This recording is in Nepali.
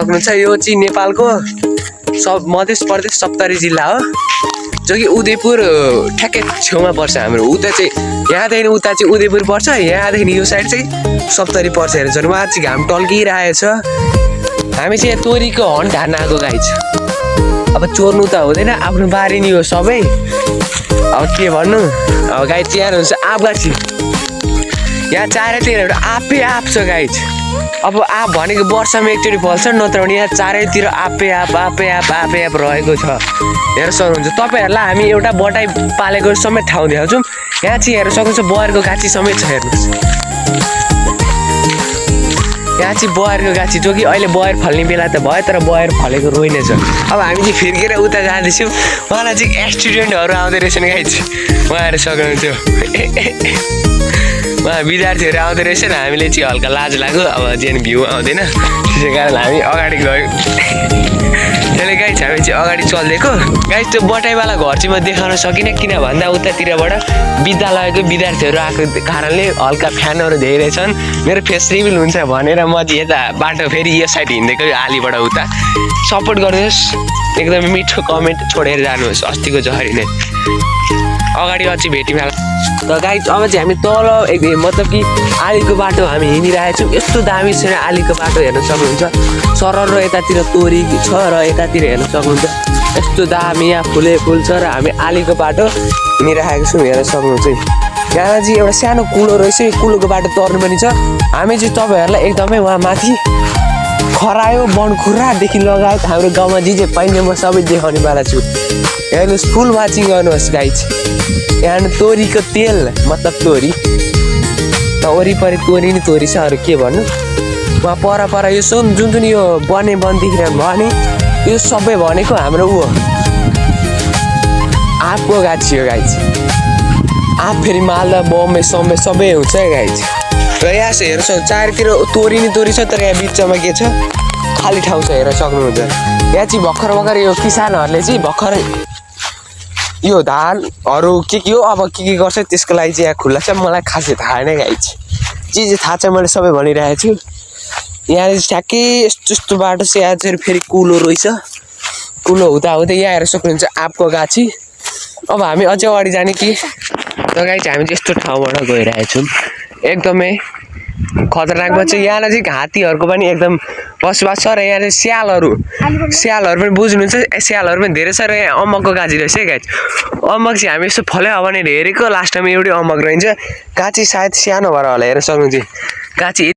सक्नुहुन्छ यो चाहिँ नेपालको मध्य प्रदेश सप्तरी जिल्ला हो, जो कि उदयपुर ठ्याक्कै छेउमा पर्छ हाम्रो। उता चाहिँ यहाँदेखि उता चाहिँ उदयपुर पर्छ, यहाँदेखि यो साइड चाहिँ सप्तरी पर्छ। हेर्छ उहाँ चाहिँ घाम टल्किरहेछ। हामी चाहिँ यहाँ तोरीको हन्ट हान्न आएको गाई छ। अब चोर्नु त हुँदैन, आफ्नो बारी नि हो सबै। अब के भन्नु, अब गाई चाहिँ हुन्छ आँप गाछी। यहाँ चारैतिर आफै आँप छ गाई चाहिँ। अब आँप भनेको वर्षमा एकचोटि फल्छ, नत्र भने यहाँ चारैतिर आफै आँप रहेको छ। हेर्न सक्नुहुन्छ। तपाईँहरूलाई हामी एउटा बटाई पालेको समेत ठाउँ देखाउँछौँ। यहाँ चाहिँ हेर्न सक्नुहुन्छ बयरको गाछी समेत छ। हेर्नुहोस्, यहाँ चाहिँ बयरको गाछी, जो कि अहिले बयर फल्ने बेला त भयो, तर बयर फलेको रोइने छ। अब हामी चाहिँ फिर्केर उता जाँदैछौँ। उहाँलाई चाहिँ स्टुडेन्टहरू आउँदो रहेछन् गाई चाहिँ, उहाँहरू सक्नुहुन्थ्यो। उहाँ विद्यार्थीहरू आउँदो रहेछन्। हामीले चाहिँ हल्का लाज लाग्यो, अब जेन भ्यू आउँदैन, त्यसै कारण हामी अगाडि गयौँ। त्यसले गाई चाहिँ हामी चाहिँ अगाडि चल्दिएको। गाई त्यो बटाईवाला घर चाहिँ म देखाउन सकिनँ, किन भन्दा उतातिरबाट विद्यालयको विद्यार्थीहरू आएको कारणले हल्का फ्यानहरू धेरै छन्। मेरो फेस रिभिल हुन्छ भनेर म चाहिँ यता बाटो फेरि यो साइड हिँडेको, यो आलीबाट उता। सपोर्ट गरिदिनुहोस्, एकदमै मिठो कमेन्ट छोडेर जानुहोस्। अस्तिको जहरी नै अगाडि अझै भेट्यौँ। त गाई अब चाहिँ हामी तल मतलब कि आलीको बाटो हामी हिँडिरहेछौँ। यस्तो दामी छ आलीको बाटो, हेर्न सक्नुहुन्छ। सरर र यतातिर तोरी छ र यतातिर हेर्न सक्नुहुन्छ यस्तो दामी यहाँ फुल छ। र हामी आलीको बाटो हिँडिरहेको छौँ, हेर्न सक्नुहुन्छ। यहाँ चाहिँ एउटा सानो कुलो रहेछ, कुलोको बाटो तर्नु पनि छ। हामी चाहिँ तपाईँहरूलाई एकदमै वहाँ माथि खरायो बनखुरादेखि लगायत हाम्रो गाउँमा जे जे पाइने म सबै देखाउनेवाला छु। हेर्नुहोस्, फुल वाचिङ गर्नुहोस् गाई चाहिँ। यहाँ तोरीको तेल मतलब तोरी त वरिपरि तोरी नि तोरी छ, अरू के भन्नु। उहाँ पर यो जुन यो बने वन देखिरहनु भयो नि, यो सबै भनेको हाम्रो ऊ आँपको गाछी हो गाई चाहिँ। आँप फेरि मालदा बम्बे सबै हुन्छ गाई चाहिँ। र यहाँ चाहिँ हेर्नु सक्नु चारैतिर तोरी नि तोरी छ, तर यहाँ बिचमा के छ, खाली ठाउँ छ। हेर्न सक्नुहुन्छ। यहाँ चाहिँ भर्खर यो किसानहरूले चाहिँ भर्खर यो धानहरू के हो अब के गर्छ त्यसको लागि चाहिँ यहाँ खुल्ला छ। मलाई खासै थाहा नै गाई चाहिँ जे थाहा छ मैले सबै भनिरहेको छु। यहाँ चाहिँ ठ्याक्कै यस्तो बाटो चाहिँ यहाँ चाहिँ फेरि कुलो रहेछ। कुलो हुँदै यहाँ हेर्न सक्नुहुन्छ आँपको गाछी। अब हामी अझै अगाडि जाने कि त गाई चाहिँ हामी चाहिँ यस्तो ठाउँबाट गइरहेछौँ। एकदमै खतरनाक बन्छ। यहाँ चाहिँ हात्तीहरूको पनि एकदम बसोबास छ। र यहाँ चाहिँ स्यालहरू पनि बुझ्नुहुन्छ, स्यालहरू पनि धेरै छ। र यहाँ अम्बकको गाछी रहेछ है गाई। अम्बक चाहिँ हामी यस्तो फल्यो भनेर हेरेको, लास्ट टाइम एउटै अम्बक रहन्छ। गाछी सायद सानो भएर होला, हेर्न सक्नुहुन्छ। गाछी